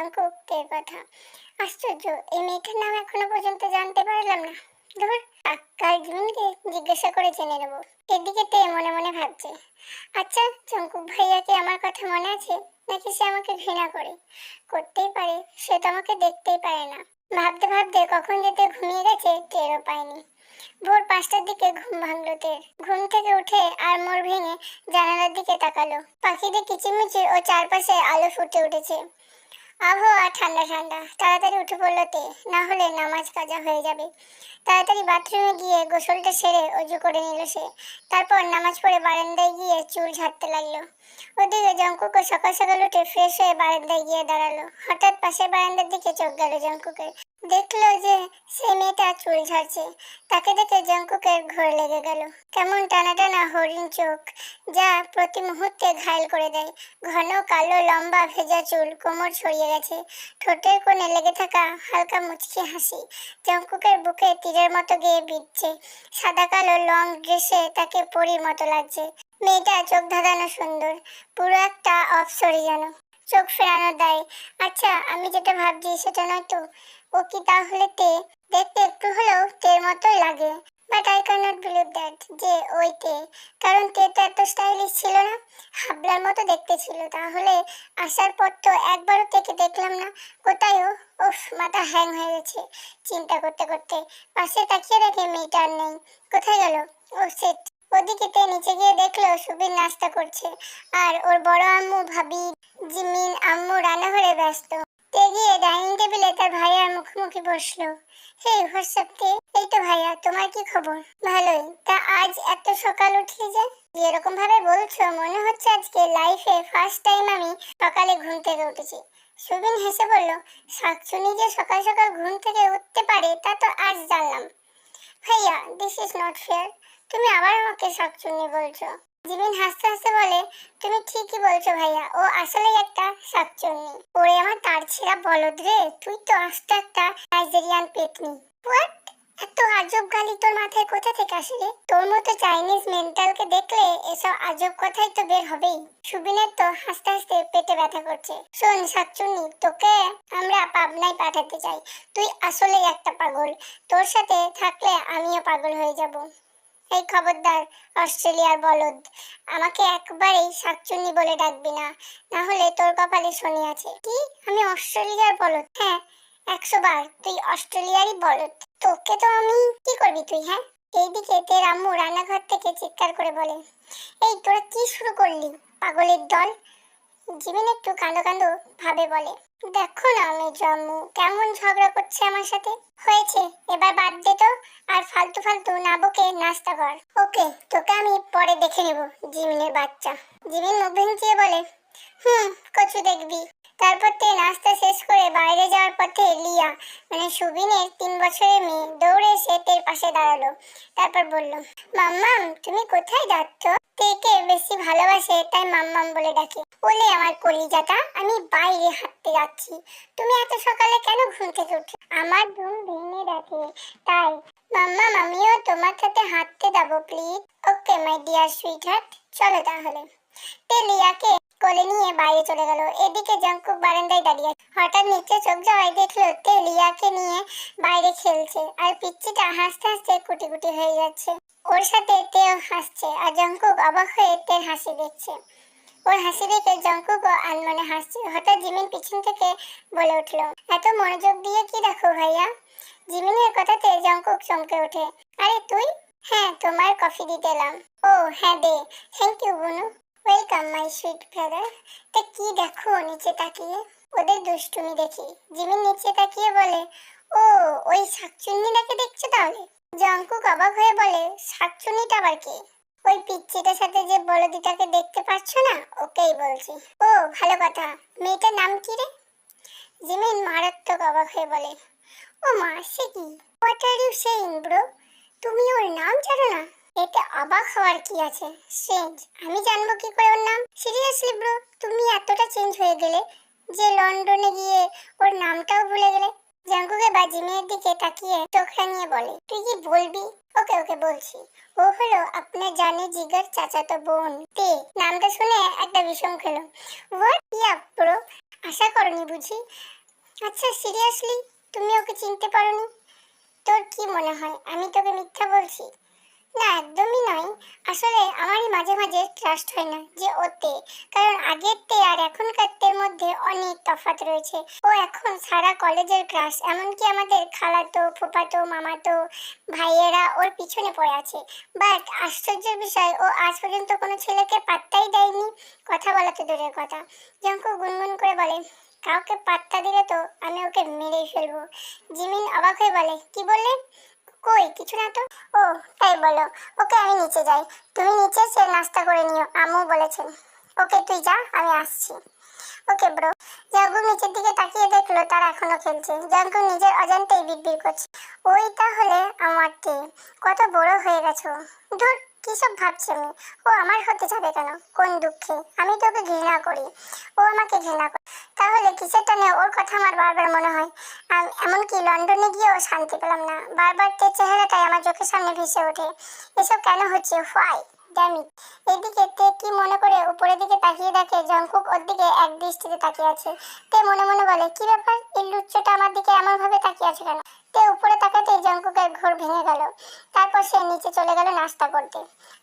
জংকুকের কথা। আশ্চর্য, এই মেয়েটার নাম এখনো পর্যন্ত জানতে পারলাম না। ধর, কাল জিমিনকে জিজ্ঞাসা করে জেনে নেবো। এদিকে তে মনে মনে ভাবছে, আচ্ছা জংকুক ভাইয়াকে আমার কথা মনে আছে, নাকি সে আমাকে ঘৃণা করে? করতেই পারে, সে তো আমাকে দেখতেই পারে না। ভাবতে ভাবতে কখন যেতে ঘুমিয়ে গেছে টেরও পায়নি। ভোর 5টার দিকে ঘুম ভাঙলো তের। ঘুম থেকে উঠে আর মোড় ভেঙে জানালার দিকে তাকালো। পাখিদের কিচিরমিচির ও চারপাশে আলো ফুটে উঠেছে। আবহাওয়া ঠান্ডা ঠান্ডা। তাড়াতাড়ি উঠে পড়লো তে, না হলে নামাজ কাজা হয়ে যাবে। তাড়াতাড়ি বাথরুমে গিয়ে গোসলটা সেরে অজু করে নিল সে। তারপর নামাজ পড়ে বারান্দায় গিয়ে চুল ঝাড়তে লাগলো। ওদিকে জংকুকও সকাল সকাল উঠে ফ্রেশ হয়ে বারান্দায় গিয়ে দাঁড়ালো। হঠাৎ পাশের বারান্দার দিকে চোখ গেল জংকুকের। দেখলো যে সেই মেয়েটা চুল ঝাড়ছে। তাকে দেখে জংকুকের ঘোর লেগে গেল। কেমন টানা টানা হরিণ চোখ, যা প্রতি মুহূর্তে ঘায়েল করে দেয়। ঘন কালো লম্বা ভেজা চুল কোমর ছড়িয়ে গেছে। ঠোঁটের কোণে লেগে থাকা হালকা মুচকি হাসি জংকুকের বুকে তীরের মতো গিয়ে বিঁধছে। সাদা কালো লং ড্রেসে তাকে পরীর মতো লাগছে। মেয়েটা চোখ ধাঁধানো সুন্দর, পুরো একটা অপসরি যেন। চোখ ফেরানো দেয়। আচ্ছা, আমি যেটা ভাবছি সেটা নয় তো? ও কি তাহলে তে? দেখতে একটু হলেও তের মতোই লাগে, but I can not believe that যে ওই তে। কারণ তে তো এত স্টাইলিশ ছিল না, হাবলার মতো দেখতে ছিল। তাহলে আসার পর তো একবারও তেকে দেখলাম না। কোথায় ও? উফ, মাথা হ্যাং হয়ে গেছে চিন্তা করতে করতে। পাশে তাকিয়ে দেখে মেয়েটা আর নেই। কোথায় গেল? ও সেট। ওদিকে তে নিচে গিয়ে দেখলো সুবীর নাস্তা করছে, আর ওর বড় আম্মু, ভাবি, জিমিন আম্মু রান্নাঘরে ব্যস্ত। তে গিয়ে ডাইনিং টেবিলে তার ভাইয়ার মুখোমুখি বসলো। হে হোয়াটসঅ্যাপ তে? এই তো ভাইয়া, তোমার কি খবর? ভালোই। তা আজ এত সকাল উঠলি যে? যেরকম ভাবে বলছো মনে হচ্ছে আজকে লাইফে ফার্স্ট টাইম আমি সকালে ঘুম থেকে উঠেছি। সুবিন হেসে বলল, শাকচুনি যে সকাল সকাল ঘুম থেকে উঠতে পারে তা তো আজ জানলাম। ভাইয়া, দিস ইজ নট ফেয়ার। তুমি আবার আমাকে শাকচুন্নি বলছো। জিমিন হাসতে হাসতে বলে, তুমি ঠিকই বলছো ভাইয়া, ও আসলেই একটা শাকচুন্নি। ওরে আমার তার ছিঁড়া বলদ রে, তুই তো আস্ত একটা নাইজেরিয়ান পেতনি। হোয়াট? এত আজব গালি তোর মাথায় কোথা থেকে আসে রে? তোর মতো চাইনিজ মেন্টালকে দেখলে এসব আজব কথাই তো বের হবেই। সুবিনের তো হাসতে হাসতে পেটে ব্যথা করছে। শোন শাকচুন্নি, তোকে আমরা পাবনায় পাঠাতে চাই। তুই আসলেই একটা পাগল। তোর সাথে থাকলে আমিও পাগল হয়ে যাব। এই খবরদার অস্ট্রেলিয়ার বলদ, আমাকে একবারেই শাকচুন্নি বলে ডাকবি না, না হলে তোর কপালে শনি আছে। কি? আমি অস্ট্রেলিয়ার বলদ? হ্যাঁ, 100 বার তুই অস্ট্রেলিয়ারই বলদ। তোকে তো আমি কি করবি তুই, হ্যাঁ? এইদিকে তের আম্মু রান্নাঘর থেকে চিৎকার করে বলে, এই তোরা কি শুরু করলি পাগলের দল? জিমিন একটু কাঁদো কাঁদো ভাবে বলে, দেখো না আমি জম্মু কেমন ঝগড়া করছে আমার সাথে। হয়েছে, এবার বাদ দে তো, আর ফালতু ফালতু না বকে নাস্তা কর। ওকে, তোকে আমি পরে দেখে নেব জিমিনের বাচ্চা। জিমিন মুখ ভেঙচিয়ে বলে, কচু দেখবি। তারপর তে নাস্তা শেষ করে বাইরে যাওয়ার পথে লিয়া, মানে সুবিনের 3 বছরের মেয়ে, দৌড়ে এসে তের পাশে দাঁড়ালো। তারপর বলল, মাম্মাম তুমি কোথায় যাচ্ছ? তেকে বেশি ভালোবাসে তাই মাম্মাম বলে ডাকে। বলে আমার কলিজাটা, আমি বাইরে হাঁটতে যাচ্ছি। তুমি এত সকালে কেন ঘুম থেকে উঠে? আমার ঘুম ভেঙে ডাকে তাই। মাম্মাম আমিও তোমার সাথে হাঁটতে যাবো please. Okay my dear sweetheart, চলো তাহলে। তে লিয়াকে কোলে নিয়ে বাইরে চলে গেল। এদিকে জংকুক বারান্দায় দাঁড়িয়ে। হঠাৎ নিচে চোখ যাওয়ায় দেখলো তে লিয়াকে নিয়ে বাইরে খেলছে, আর পিচ্চিটা হাসতে হাসতে কুটি কুটি হয়ে যাচ্ছে। ওর সাথে তেও হাসছে, আর জংকুক অবাক হয়ে তের হাসি দেখছে। ওর হাসি দেখে জংকুকও আনমনে হাসছে। হঠাৎ জিমিন পিছন থেকে বলে উঠলো, এত মনোযোগ দিয়ে কি দেখো ভাইয়া? জিমিনের কথাতে জংকুক চমকে ওঠে। আরে তুই? হ্যাঁ, তোমার কফি দিতে এলাম। ও হ্যাঁ দে। থ্যাংক ইউ বুনু। Welcome my sweet brother. তা কি দেখো নিচে তাকিয়ে? ওদের দুষ্টুমি দেখি। জিমিন নিচে তাকিয়ে বলে, ও ওই শাকচুন্নিটাকে দেখছো তাহলে? জংকুক অবাক হয়ে বলে, শাকচুন্নিটা আবার কে? ওই পিচ্চিটার সাথে যে বলদিটাকে দেখতে পাচ্ছ না, ওকেই বলছি। ও ভালো কথা, মেয়েটার নাম কি রে? জিমিন মারাত্মক অবাক হয়ে বলে, ও মা, সে কি? What are you saying bro? তুমি ওর নাম জানো না? এতে অবাক হওয়ার কি আছে? স্ট্রেঞ্জ, আমি জানবো কি করে ওর নাম? সিরিয়াসলি ব্রো, তুমি এতটা চেঞ্জ হয়ে গেলে যে লন্ডনে গিয়ে ওর নামটাও ভুলে গেলে। জাঙ্কুকে বা জিমিনের দিকে তাকিয়ে চোখ রাঙিয়ে বলে, তুই কি বলবি? ওকে ওকে বলছি। ও হলো আপনার জানি জিগার চাচাতো বোন তে। নামটা শুনে একটা বিষম খেলো। হোয়াট? ইয়া ব্রো, আশা করনি বুঝি? আচ্ছা সিরিয়াসলি তুমি ওকে চিনতে পারোনি? তোর কি মনে হয় আমি তোকে মিথ্যা বলছি? না একদমই নয়। আসলে আমারই মাঝে মাঝে ট্রাস্ট হয় না যে ওতে, কারণ আগের তে আর এখনকার তের মধ্যে অনেক তফাৎ রয়েছে। ও এখন সারা কলেজের ক্রাশ, এমনকি আমাদের খালাতো ফুফাতো মামাতো ভাইয়েরা ওর পিছনে পড়ে আছে। বাট আশ্চর্যের বিষয় ও আজ পর্যন্ত কোনো ছেলেকে পাত্তাই দেয়নি। কথা বলা তো দূরের কথা। জঙ্কু গুনগুন করে বলে, কাউকে পাত্তা দিলে তো আমি ওকে মেরেই ফেলবো। জিমিন অবাক হয়ে বলে, কি বললে? কই কিছু না তো। ও তাই বলো। ওকে আমি নিচে যাই, তুমি নিচে এসে নাস্তা করে নিও, আম্মু বলেছেন। ওকে তুই যা, আমি আসছি। Okay bro. জাঙ্কুক নিচের দিকে তাকিয়ে দেখলো তারা এখনো খেলছে। জাঙ্কুক নিজের অজান্তেই বিড়বিড় করছে, ওই তাহলে আমার তে, কত বড় হয়ে গেছো। ধুর কি সব ভাবছি আমি। ও আমার হতে যাবে কেন? কোন দুঃখে? আমি তো ওকে ঘৃণা করি, ও আমাকে ঘৃণা করে। তাহলে কিসের টানে ওর কথা আমার বারবার মনে হয়। এমনকি লন্ডনে গিয়েও শান্তি পেলাম না, বারবার তে চেহারাটাই আমার চোখের সামনে ভেসে ওঠে। এসব কেন হচ্ছে? Why damn it. এদিকে তে কি মনে করে উপরের দিকে তাকিয়ে দেখে জঙ্কুক ওর দিকে এক দৃষ্টিতে তাকিয়ে আছে। তে মনে মনে বলে, কি ব্যাপার, এই লুচ্চটা আমার দিকে এমন ভাবে তাকিয়ে আছে কেন? তে উপরে তাকাতেই জঙ্কুকের ঘোর ভেঙে গেল। তারপর সে নিচে চলে গেল নাস্তা করতে।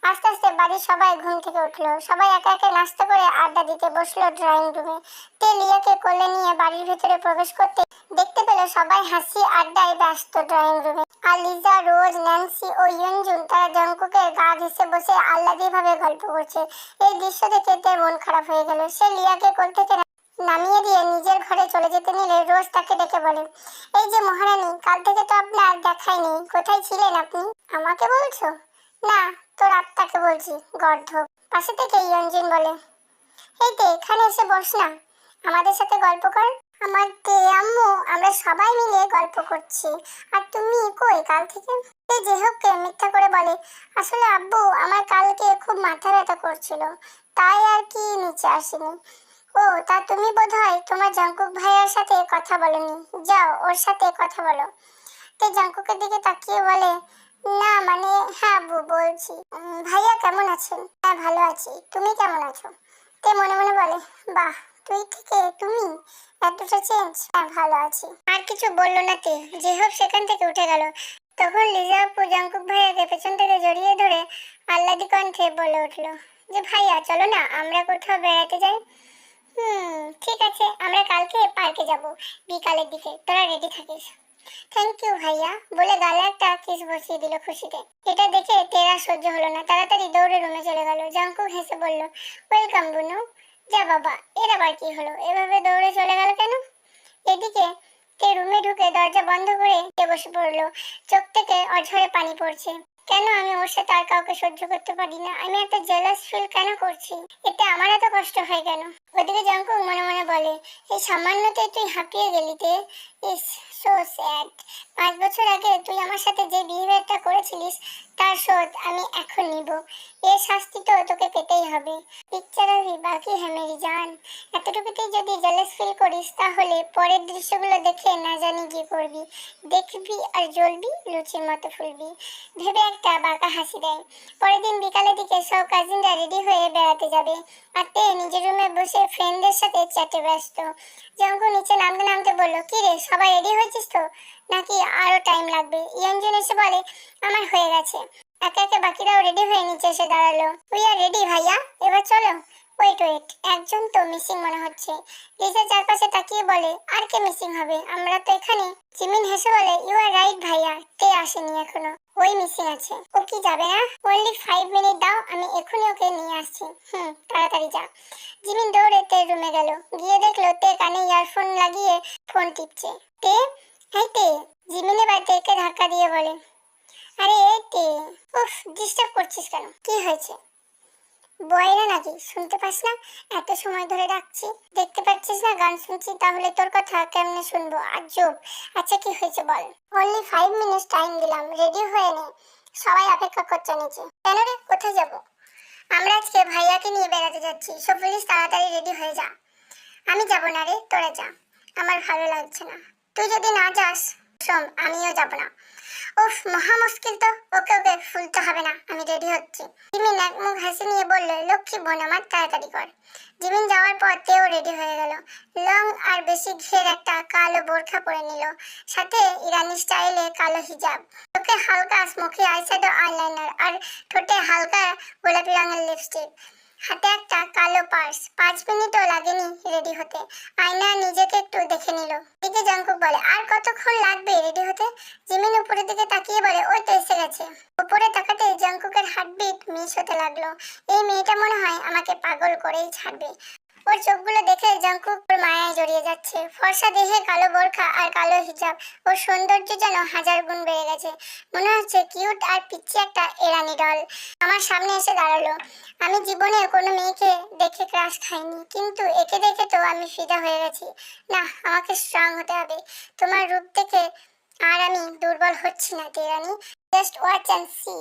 আস্তে আস্তে বাড়ির সবাই ঘুম থেকে উঠলো। সবাই একে একে নাস্তা করে আড্ডা দিতে বসলো ড্রয়িং রুমে। তে লিয়াকে কোলে নিয়ে বাড়ির ভেতরে প্রবেশ করতে দেখতে পেল সবাই হাসি আড্ডায় ব্যস্ত ড্রয়িং রুমে। আর লিজা, রোজ, ন্যান্সি ও ইয়নজুন তারা জঙ্কুকের গা ঘেঁষে বসে আহ্লাদি ভাবে গল্প করছে। এই দৃশ্য দেখে তে মন খারাপ হয়ে গেল। সে লিয়াকে কোল থেকে নামিয়ে দিয়ে নিজের ঘরে চলে যেতে নিলে রোজ তাকে ডেকে বলে, এই যে মহারানী, কাল থেকে তো আপনার দেখাই নেই, কোথায় ছিলেন আপনি? আমাকে বলছো? না, তোর আত্মাকে বলছি গর্ধপ। পাশে থেকে ইয়নজুন বলে, এই তো এখানে এসে বস না, আমাদের সাথে গল্প কর। আমার তে আম্মু, আমরা সবাই মিলে গল্প করছি। আর তুমি কই কাল থেকে? এই যে হোক মিথ্যা করে বলে, আসলে আব্বু আমার কালকে খুব মাথা ব্যথা করছিল, তাই আর কি নিচে আসিনি। ও তা তুমি বোধহয় তোমার জঙ্কুক ভাইয়ার সাথে কথা বলনি, যাও ওর সাথে কথা বলো। তে জঙ্কুকের দিকে তাকিয়ে বলে, না মানে হ্যাঁ আব্বু বলছি। ভাইয়া কেমন আছেন? হ্যাঁ ভালো আছি, তুমি কেমন আছো? তে মনে মনে বলে, বাহ, তুই থেকে তুমি এতটা চেঞ্জ। হ্যাঁ ভালো আছি। আর কিছু বললো না তে, যে হোক সেখান থেকে উঠে গেল। তখন লিজা আপু জঙ্কুক ভাইয়াকে পেছন থেকে জড়িয়ে ধরে আহ্লাদি কণ্ঠে বলে উঠলো, যে ভাইয়া চলো না আমরা কোথাও বেড়াতে যাই। ঠিক আছে, আমরা কালকে পার্কে যাব বিকালের দিকে, তোরা রেডি থাকিস। থ্যাংক ইউ ভাইয়া বলে গালে একটা কিস বসিয়ে দিল খুশিতে। এটা দেখে তেরা সহ্য হলো না, তাড়াতাড়ি দৌড়ে রুমে চলে গেল। জঙ্কুক হেসে বলল, ওয়েলকাম বুনু। যা বাবা, এর আবার কি হলো, এভাবে দৌড়ে চলে গেল কেন? এদিকে তে রুমে ঢুকে দরজা বন্ধ করে বসে পড়লো। চোখ থেকে অঝরে পানি পড়ছে। কেন আমি ওর সাথে আর কাউকে সহ্য করতে পারি না? আমি এত জেলাস ফিল কেন করছি? এতে আমার এত কষ্ট হয় কেন? ওদিকে জঙ্কুক মনে মনে বলে, এই সামান্যতে তুই হাঁপিয়ে গেলি তে। ইস সো স্যাড। 5 বছর আগে তুই আমার সাথে যে বিহেভিয়ারটা করেছিলিস তার শোধ আমি এখন নিব। এর শাস্তি তো তোকে পেতেই হবে। পিকচার আভি বাকি হ্যাঁ মেরি জান। এতটুকুতেই যদি জেলাস ফিল করিস তাহলে পরের দৃশ্যগুলো দেখে না জানি কি করবি। দেখবি আর জ্বলবি, লুচির মতো ফুলবি। ভেবে একটা বাঁকা হাসি দেয়। পরের দিন বিকালের দিকে সব কাজিনরা রেডি হয়ে বেড়াতে যাবে। আর তে নিজের রুমে বসে ফ্রেন্ডদের সাথে চ্যাটে ব্যস্ত। জঙ্কু নিচে নামতে নামতে বলল, কি রে সবাই রেডি হয়েছিস তো, নাকি আরো টাইম লাগবে? ইয়ঞ্জন এসে বলে, আমার হয়ে গেছে। একে একে বাকিরাও রেডি হয়ে নিচে এসে দাঁড়ালো। উই আর রেডি ভাইয়া, এবার চলো। ওয়েট ওয়েট, একজন তো মিসিং মনে হচ্ছে। লিজা চারপাশে তাকিয়ে বলে, আর কে মিসিং হবে, আমরা তো এখানে। জিমিন হেসে বলে, ইউ আর রাইট ভাইয়া, তে আসেনি এখনো, ওই মিসিং আছে। ও কি যাবে না? অনলি 5 মিনিট দাও, আমি এখনই ওকে নিয়ে আসছি। তাড়াতাড়ি যা। জিমিন দৌড়ে তে রুমে গেল। গিয়ে দেখলো তে কানে ইয়ারফোন লাগিয়ে ফোন টিপছে। তে, এই তে। জিমিন এবার তেকে ধাক্কা দিয়ে বলে, আরে এই তে, উফ ডিস্টার্ব করছিস কেন? কি হয়েছে? বয়রা নাকি, শুনতে পাস না? এত সময় ধরে ডাকছি, দেখতে পাচ্ছিস না গান শুনছি, তাহলে তোর কথা কেমনে শুনবো? আজব। আচ্ছা কি হয়েছে বল। অনলি 5 মিনিট টাইম দিলাম, রেডি হয়ে নে, সবাই অপেক্ষা করছে নিচে। কেন রে, কোথায় যাব? আমরা আজকে ভাইয়াকে নিয়ে বেড়াতে যাচ্ছি, সো প্লিজ তাড়াতাড়ি রেডি হয়ে যা। আমি যাব না রে, তোরা যা, আমার ভালো লাগছে না। তুই যদি না যাস শোন, আমিও যাব না। উফ, মহা মুশকিল তো। ওকে ওকে, ফুল তো হবে না, আমি রেডি হচ্ছি। জিমিন এক মুখ হাসি নিয়ে বলল, লক্ষ্মী বোন আমার, তাড়াতাড়ি কর। জিমিন যাওয়ার পর তেও রেডি হয়ে গেল। লং আর বেশি ঘের একটা কালো বোরখা পরে নিল, সাথে ইরানি স্টাইলে কালো হিজাব। ওকে হালকা স্মোকি আইশ্যাডো আইলাইনার আর ঠোঁটে হালকা গোলাপি রঙের লিপস্টিক, হাতে একটা কালো পার্স। 5 মিনিটও লাগেনি রেডি হতে। আয়না নিজেকে একটু দেখে নিল। দিকে জাংকুক বলে, আর কতক্ষণ লাগবে রেডি হতে? জিমিন উপরের দিকে তাকিয়ে বলে, ওই তো এসে গেছে। উপরে তাকাতে জাংকুকের হার্টবিট মিস হতে লাগলো। এই মেয়েটা মনে হয় আমাকে পাগল করেই ছাড়বে। ওর চোখগুলো দেখে জাংকুক ওর মায়ায় জড়িয়ে যাচ্ছে। ফর্সা দেহে কালো বোরখা আর কালো হিজাব, ওর সৌন্দর্য যেন 1000 গুণ বেড়ে গেছে। মনে হচ্ছে কিউট আর পিচ্ছি একটা এরানি ডল আমার সামনে এসে দাঁড়ালো। আমি জীবনে কোনো মেয়েকে দেখে ক্রাশ খাইনি, কিন্তু একে দেখে তো আমি ফিদা হয়ে গেছি। না, আমাকে স্ট্রং হতে হবে। তোমার রূপ দেখে আর আমি দুর্বল হচ্ছি না তেরানি। Just watch and C.